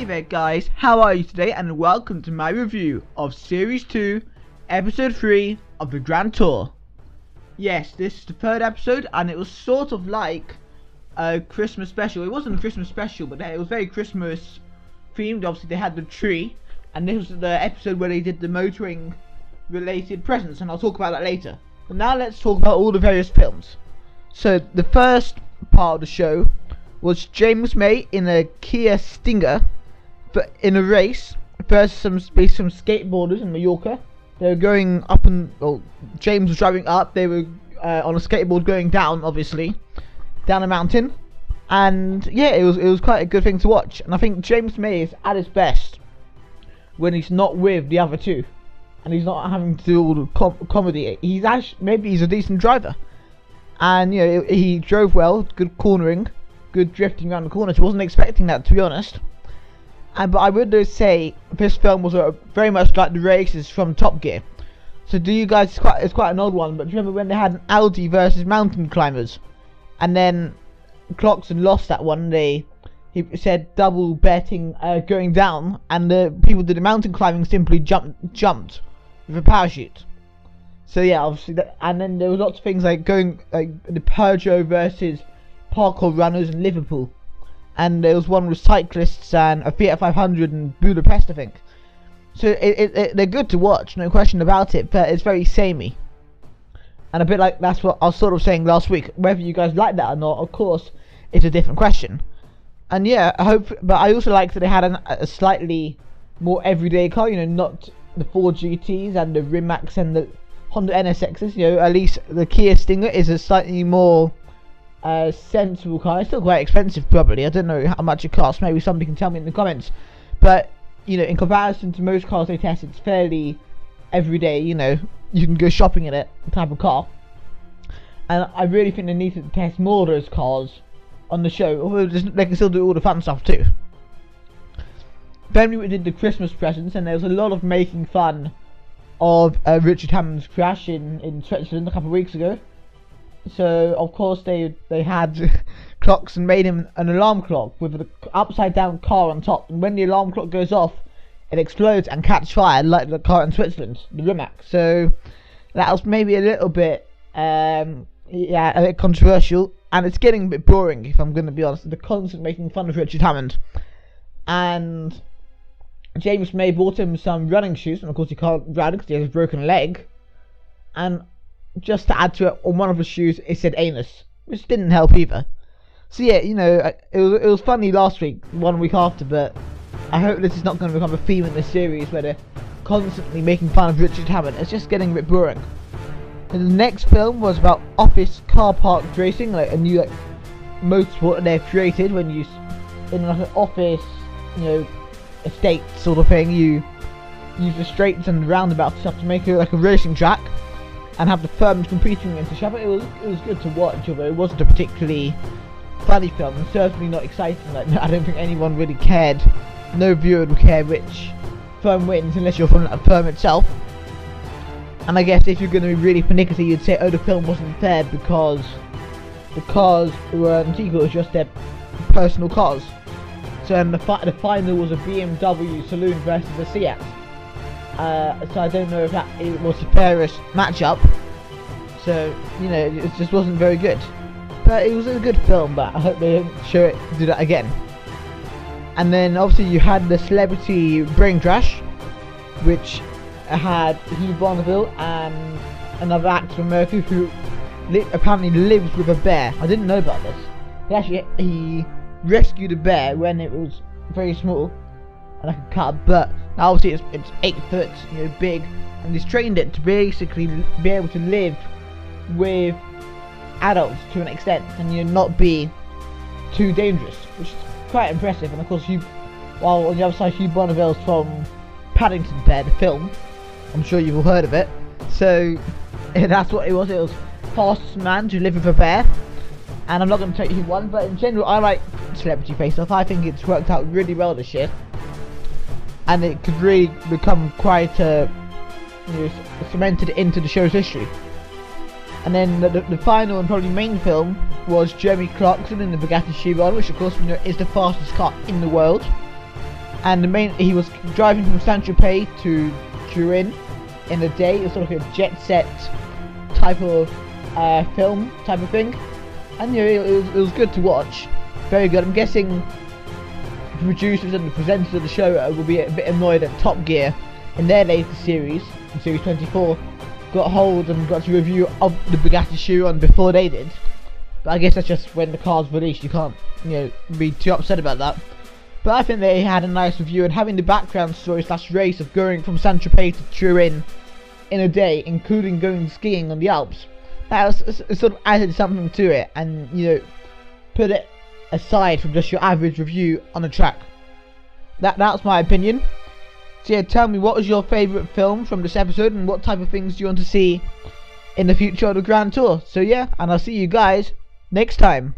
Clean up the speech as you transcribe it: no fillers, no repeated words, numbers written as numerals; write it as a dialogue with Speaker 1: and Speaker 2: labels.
Speaker 1: Hey there guys, how are you today, and welcome to my review of Series 2, Episode 3 of the Grand Tour. Yes, this is the third episode, and it was sort of like a Christmas special. It wasn't a Christmas special, but it was very Christmas themed. Obviously they had the tree, and this was the episode where they did the motoring related presents, and I'll talk about that later. But now let's talk about all the various films. So the first part of the show was James May in a Kia Stinger, but in a race versus some skateboarders in Mallorca. They were going up, and James was driving up. They were on a skateboard going down, obviously, down a mountain. And yeah, it was quite a good thing to watch. And I think James May is at his best when he's not with the other two, and he's not having to do all the comedy. Maybe he's a decent driver, and you know, he drove well, good cornering, good drifting around the corners. I wasn't expecting that, to be honest. But I would say this film was very much like the races from Top Gear. So do you guys, it's quite an old one, but do you remember when they had an Audi versus mountain climbers, and then Clarkson lost that one? He said double betting going down, and the people did the mountain climbing simply jumped with a parachute. So yeah, obviously and then there were lots of things like going like the Peugeot versus parkour runners in Liverpool, and there was one with cyclists and a Fiat 500 in Budapest, I think. So they're good to watch, no question about it, but it's very samey, and a bit like that's what I was sort of saying last week. Whether you guys like that or not, of course, it's a different question. And yeah, but I also like that they had a slightly more everyday car, you know, not the Ford GTs and the Rimacs and the Honda NSXs. You know, at least the Kia Stinger is a slightly more sensible car. It's still quite expensive, probably. I don't know how much it costs. Maybe somebody can tell me in the comments. But you know, in comparison to most cars they test, it's fairly everyday. You know, you can go shopping in it type of car. And I really think they need to test more of those cars on the show, although they can still do all the fun stuff too. Then we did the Christmas presents, and there was a lot of making fun of Richard Hammond's crash in Switzerland a couple of weeks ago. So of course they had clocks and made him an alarm clock with an upside down car on top, and when the alarm clock goes off it explodes and catches fire like the car in Switzerland, the Rimac. So that was maybe a little bit a bit controversial, and it's getting a bit boring, if I'm going to be honest. They're constantly making fun of Richard Hammond, and James May bought him some running shoes, and of course he can't run because he has a broken leg. And just to add to it, on one of the shoes it said anus, which didn't help either. So yeah, you know, it was funny last week, 1 week after, but I hope this is not going to become a theme in this series where they're constantly making fun of Richard Hammond. It's just getting a bit boring. And the next film was about office car park racing, like a new motorsport that they've created. When you in like an office, you know, estate sort of thing, you use the straights and the roundabouts stuff to make it like a racing track, and have the firms competing against each other. It was good to watch, although it wasn't a particularly funny film, and certainly not exciting. Like, I don't think anyone really cared. No viewer would care which firm wins unless you're from that firm itself. And I guess if you're going to be really pernickety, you'd say, oh, the film wasn't fair because the cars weren't equal, it was just their personal cars. So the final was a BMW Saloon versus a Seat. So I don't know if it was the fairest matchup. So, you know, it just wasn't very good. But it was a good film, but I hope they don't do that again. And then obviously you had the celebrity brain crash, which had Hugh Bonneville and another actor from America who apparently lives with a bear. I didn't know about this. He rescued a bear when it was very small and like a cub, but now obviously it's 8 foot, you know, big, and he's trained it to basically be able to live with adults to an extent and, you know, not be too dangerous, which is quite impressive. And of course, while on the other side, Hugh Bonneville's from Paddington Bear, the film. I'm sure you've all heard of it. So that's what it was. It was fastest man to live with a bear. And I'm not going to tell you who won, but in general, I like Celebrity Face Off. I think it's worked out really well this year, and it could really become quite you know, cemented into the show's history. And then the final and probably main film was Jeremy Clarkson in the Bugatti Chiron, which of course, you know, is the fastest car in the world. and he was driving from Saint-Tropez to Turin in a day. It was sort of a jet set type of film type of thing, and it was good to watch, very good. I'm guessing the producers and the presenters of the show will be a bit annoyed at Top Gear in their latest series, in series 24, got hold and got to review of the Bugatti Chiron before they did. But I guess that's just when the car's released, you can't, be too upset about that. But I think they had a nice review, and having the background story / race of going from Saint-Tropez to Turin in a day, including going skiing on the Alps, that was sort of added something to it, and put it aside from just your average review on a track. That's my opinion. So yeah, tell me, what was your favourite film from this episode, and what type of things do you want to see in the future of the Grand Tour? So yeah, and I'll see you guys next time.